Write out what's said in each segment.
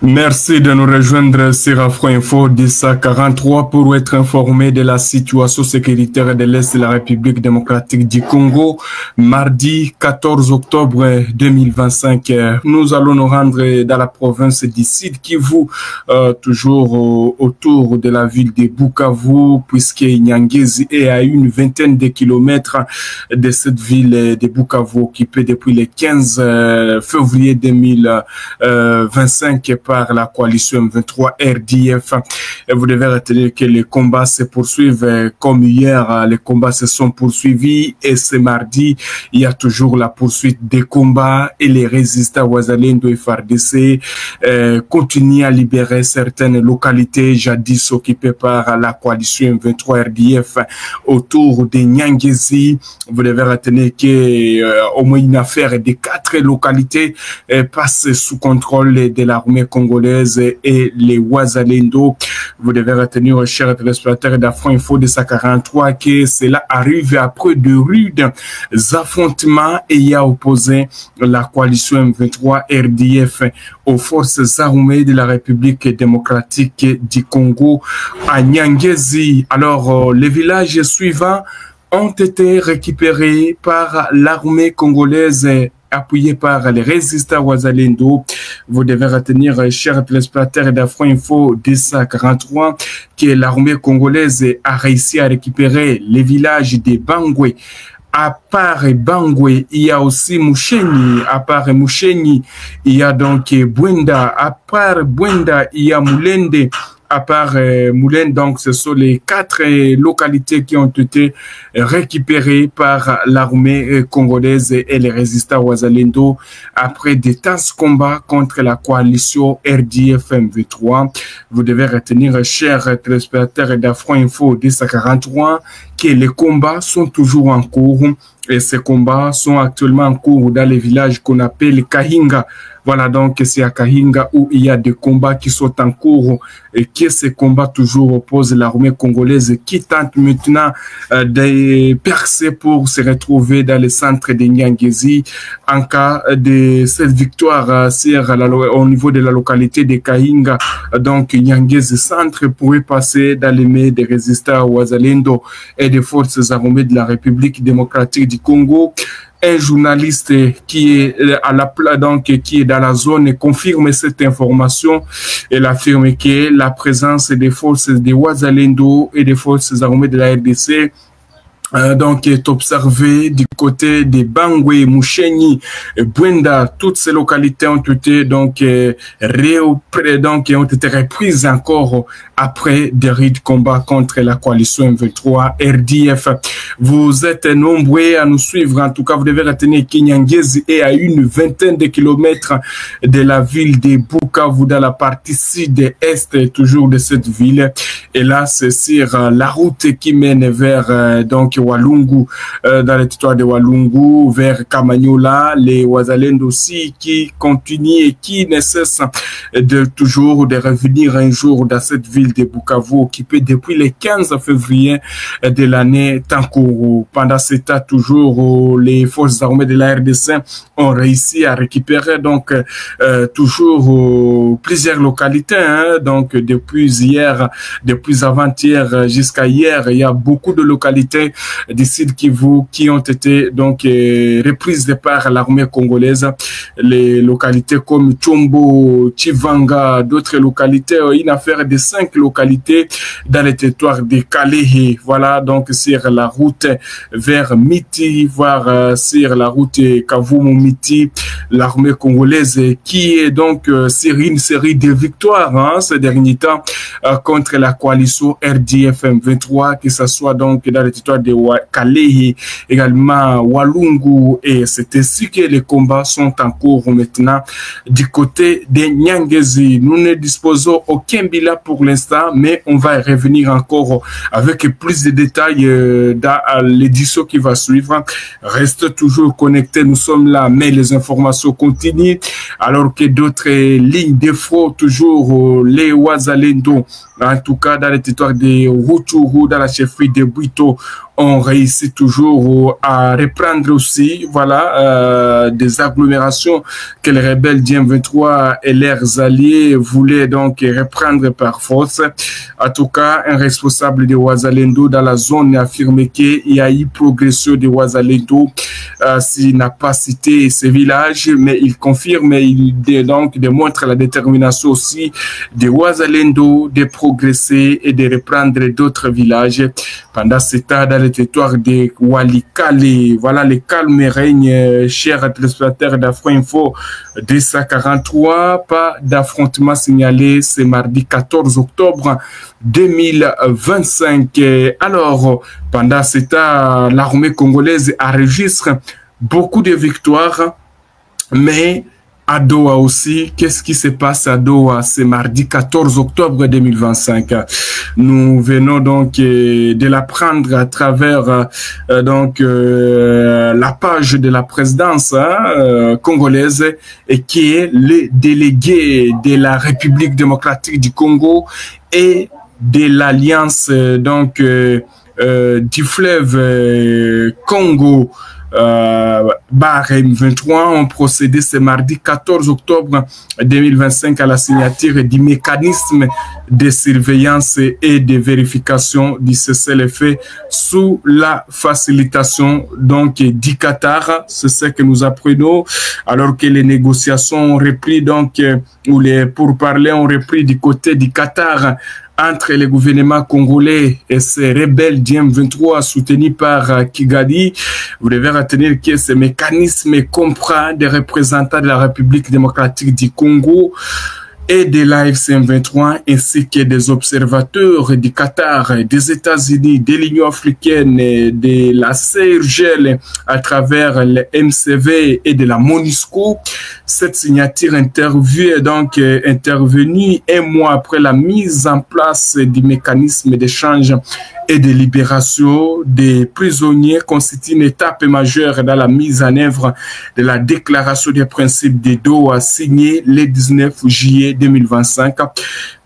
Merci de nous rejoindre sur Afro Info 1043 pour être informé de la situation sécuritaire de l'Est de la République démocratique du Congo. Mardi 14 octobre 2025, nous allons nous rendre dans la province du Sud Kivu, toujours autour de la ville de Bukavu, puisque Nyangezi est à une vingtaine de kilomètres de cette ville de Bukavu, occupée depuis le 15 février 2025 par la coalition M23 RDF. Et vous devez retenir que les combats se poursuivent comme hier. Les combats se sont poursuivis et ce mardi, il y a toujours la poursuite des combats et les résistants Wazalendo et FARDC continuent à libérer certaines localités jadis occupées par la coalition M23 RDF autour de Nyangezi. Vous devez retenir que au moins une affaire de 4 localités passe sous contrôle de l'armée congolaise et les Wazalendo. Vous devez retenir, chers téléspectateurs d'Afro Info de 43, que cela arrive après de rudes affrontements ayant opposé la coalition M23 RDF aux forces armées de la République démocratique du Congo à Nyangezi. Alors, les villages suivants ont été récupérés par l'armée congolaise appuyé par les résistants Wazalendo. Vous devez retenir, chers téléspectateurs d'Afro Info 1043, que l'armée congolaise a réussi à récupérer les villages de Bangwe. À part Bangwe, il y a aussi Moucheni. À part Moucheni, il y a donc Bwenda. À part Bwenda, il y a Moulende. À part Moulin, donc ce sont les 4 localités qui ont été récupérées par l'armée congolaise et les résistants Wazalendo après des intenses combats contre la coalition RDF M23. Vous devez retenir, chers téléspectateurs d'Afro Info 1043, que les combats sont toujours en cours et ces combats sont actuellement en cours dans les villages qu'on appelle Kahinga. Voilà, donc c'est à Kahinga où il y a des combats qui sont en cours et que ces combats toujours opposent l'armée congolaise qui tente maintenant de percer pour se retrouver dans le centre de Nyangezi. En cas de cette victoire au niveau de la localité de Kahinga, donc Nyangezi centre pourrait passer dans les mains des résistants Wazalendo et des forces armées de la République démocratique du Congo. Un journaliste qui est à la qui est dans la zone confirme cette information. Elle affirme que la présence des forces de Wazalendo et des forces armées de la RDC donc est observé du côté de Bangwe, Moucheni, Bwenda. Toutes ces localités ont été donc ont été reprises encore après des rudes combats contre la coalition M23 RDF. Vous êtes nombreux à nous suivre. En tout cas, vous devez retenir que Nyangezi est à une vingtaine de kilomètres de la ville de Bukavu, dans la partie sud-est toujours de cette ville. Et là, c'est sur la route qui mène vers donc Walungu, dans le territoire de Walungu, vers Kamanyola, les Wazalendo aussi qui continuent et qui ne cessent de toujours de revenir un jour dans cette ville de Bukavu occupée depuis le 15 février de l'année Tankourou. Pendant ce temps, toujours les forces armées de la RDC ont réussi à récupérer donc toujours plusieurs localités, hein, donc depuis hier, depuis avant-hier jusqu'à hier, il y a beaucoup de localités du Sud Kivu qui ont été donc reprises par l'armée congolaise. Les localités comme Chombo, Chivanga, d'autres localités, une affaire de 5 localités dans le territoire de Kalehe. Voilà, donc sur la route vers Miti, voire sur la route Kavumu-Miti, l'armée congolaise qui est donc sur une série de victoires, hein, ces derniers temps contre la coalition RDF M23, que ce soit donc dans le territoire de Kalehe, également Walungu, et c'est ainsi que les combats sont en cours maintenant du côté de Nyangezi. Nous ne disposons aucun bilan pour l'instant, mais on va revenir encore avec plus de détails dans l'édition qui va suivre. Reste toujours connecté, nous sommes là, mais les informations continuent, alors que d'autres lignes de front, toujours les Wazalendo, en tout cas dans le territoire de Rutshuru, dans la chefferie de Bwito, ont réussi toujours à reprendre aussi, voilà, des agglomérations que les rebelles du M23 et leurs alliés voulaient donc reprendre par force. En tout cas, un responsable de Ouazalendo dans la zone a affirmé qu'il y a eu progression de Ouazalendo, s'il n'a pas cité ces villages, mais il confirme et il donc démontre la détermination aussi de Ouazalendo de progresser et de reprendre d'autres villages. Pendant ce temps, dans le territoire de Walikale, voilà, le calme règne, chers téléspectateurs d'Afro-Info 243. Pas d'affrontement signalé ce mardi 14 octobre 2025. Alors, pendant ce temps, l'armée congolaise enregistre beaucoup de victoires, mais à Doha aussi, qu'est-ce qui se passe à Doha ce mardi 14 octobre 2025? Nous venons donc de l'apprendre à travers la page de la présidence congolaise, et qui est le délégué de la République démocratique du Congo et de l'alliance du fleuve Congo. M23 ont procédé ce mardi 14 octobre 2025 à la signature du mécanisme de surveillance et de vérification du cessez-le-feu sous la facilitation donc du Qatar. C'est ce que nous apprenons, alors que les négociations ont repris ou les pourparlers ont repris du côté du Qatar entre le gouvernement congolais et ses rebelles du M23 soutenus par Kigali. Vous devez retenir que ce mécanisme comprend des représentants de la République démocratique du Congo et de l'AFC M23, ainsi que des observateurs du Qatar, des États-Unis, de l'Union africaine, de la CIRGL à travers le MCV et de la MONUSCO. Cette signature intervenue un mois après la mise en place du mécanisme d'échange et de libération des prisonniers constitue une étape majeure dans la mise en œuvre de la déclaration des principes de Doha signée le 19 juillet 2025.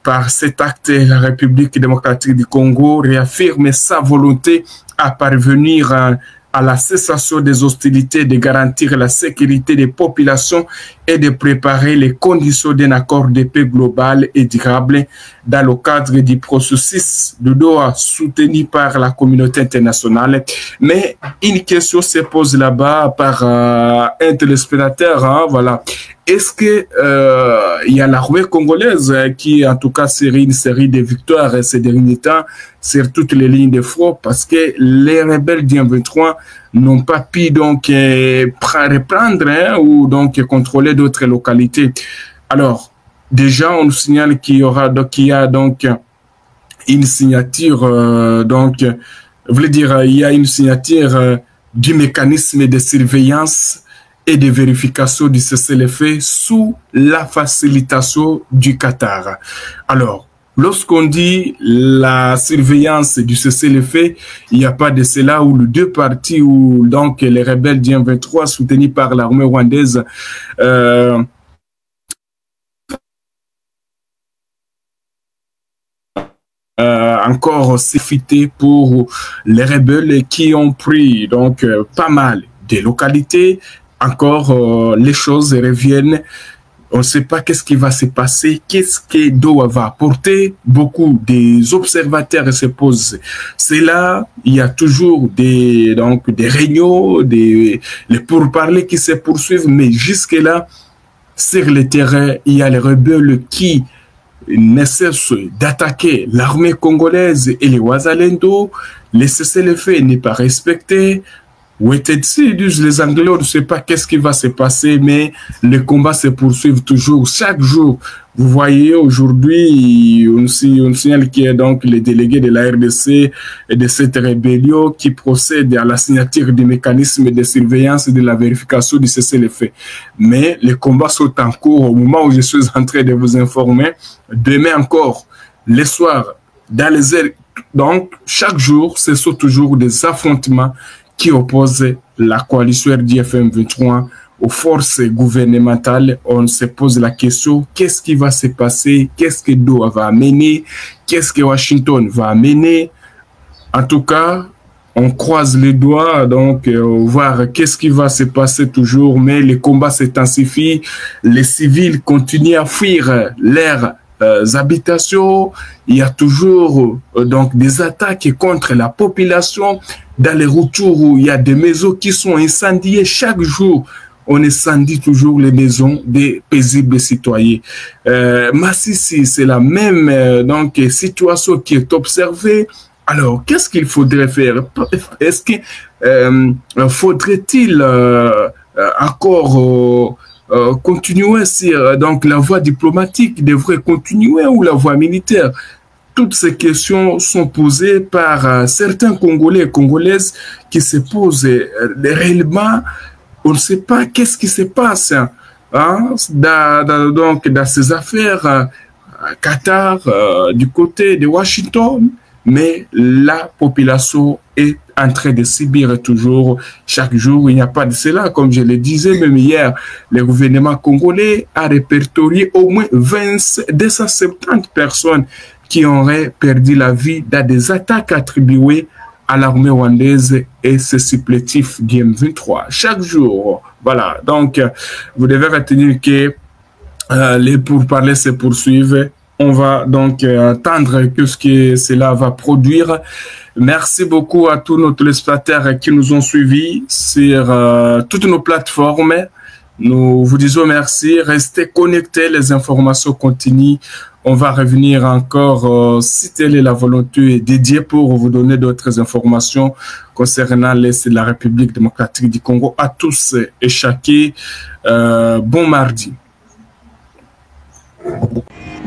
Par cet acte, la République démocratique du Congo réaffirme sa volonté à parvenir à la cessation des hostilités, de garantir la sécurité des populations et de préparer les conditions d'un accord de paix global et durable dans le cadre du processus de Doha soutenu par la communauté internationale. Mais une question se pose là-bas par un téléspectateur, voilà. Est-ce que il y a l'armée congolaise qui, en tout cas, série une série de victoires ces derniers temps sur toutes les lignes de front, parce que les rebelles du M23 n'ont pas pu donc reprendre ou donc contrôler d'autres localités. Alors, déjà, on nous signale qu'il y a donc une signature, il y a une signature du mécanisme de surveillance et de vérification du cessez-le-feu sous la facilitation du Qatar. Alors, lorsqu'on dit la surveillance du cessez-le-feu, il n'y a pas de cela où les deux parties, où donc les rebelles du M23 soutenus par l'armée rwandaise encore s'effriter pour les rebelles qui ont pris donc pas mal de localités. Encore les choses reviennent. On ne sait pas qu'est-ce qui va se passer, qu'est-ce que Doha va apporter. Beaucoup des observateurs se posent. C'est là, il y a toujours des réunions, les pourparlers qui se poursuivent, mais jusque-là, sur le terrain, il y a les rebelles qui ne cessent d'attaquer l'armée congolaise et les Ouazalendo. Le cessez-le-feu n'est pas respecté. Disent les Anglais, on ne sait pas qu'est-ce qui va se passer, mais les combats se poursuivent toujours, chaque jour. Vous voyez, aujourd'hui, on signale qu'il y a donc les délégués de la RDC et de cette rébellion qui procèdent à la signature du mécanisme de surveillance et de la vérification du cessez-le-feu. Mais les combats sont en cours au moment où je suis en train de vous informer. Demain encore, le soir, dans les airs. Donc, chaque jour, ce sont toujours des affrontements qui oppose la coalition RDFM 23 aux forces gouvernementales. On se pose la question, qu'est-ce qui va se passer? Qu'est-ce que Doha va amener? Qu'est-ce que Washington va amener? En tout cas, On croise les doigts, donc voir qu'est-ce qui va se passer toujours, mais les combats s'intensifient, les civils continuent à fuir leurs habitations, il y a toujours donc des attaques contre la population, dans les retours où il y a des maisons qui sont incendiées chaque jour. On incendie toujours les maisons des paisibles citoyens. Massissi, c'est la même donc situation qui est observée. Alors, qu'est-ce qu'il faudrait faire? Est-ce que faudrait-il encore continuer si donc la voie diplomatique devrait continuer ou la voie militaire? Toutes ces questions sont posées par certains Congolais et Congolaises qui se posent réellement. On ne sait pas qu'est-ce qui se passe donc dans ces affaires Qatar, du côté de Washington, mais la population est en train de subir toujours chaque jour. Il n'y a pas de cela, comme je le disais même hier, le gouvernement congolais a répertorié au moins 270 personnes qui auraient perdu la vie dans des attaques attribuées à l'armée rwandaise et ses supplétifs du M23. Chaque jour, voilà. Donc, vous devez retenir que les pourparlers se poursuivent. On va donc attendre que ce que cela va produire. Merci beaucoup à tous nos téléspectateurs qui nous ont suivis sur toutes nos plateformes. Nous vous disons merci. Restez connectés, les informations continuent. On va revenir encore, si telle est la volonté dédiée, pour vous donner d'autres informations concernant l'Est de la République démocratique du Congo. À tous et chacun, bon mardi.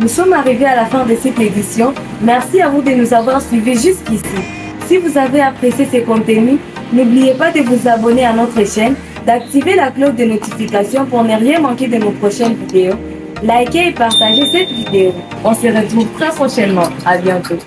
Nous sommes arrivés à la fin de cette édition. Merci à vous de nous avoir suivis jusqu'ici. Si vous avez apprécié ces contenus, n'oubliez pas de vous abonner à notre chaîne, d'activer la cloche de notification pour ne rien manquer de nos prochaines vidéos. Likez et partagez cette vidéo. On se retrouve très prochainement. À bientôt.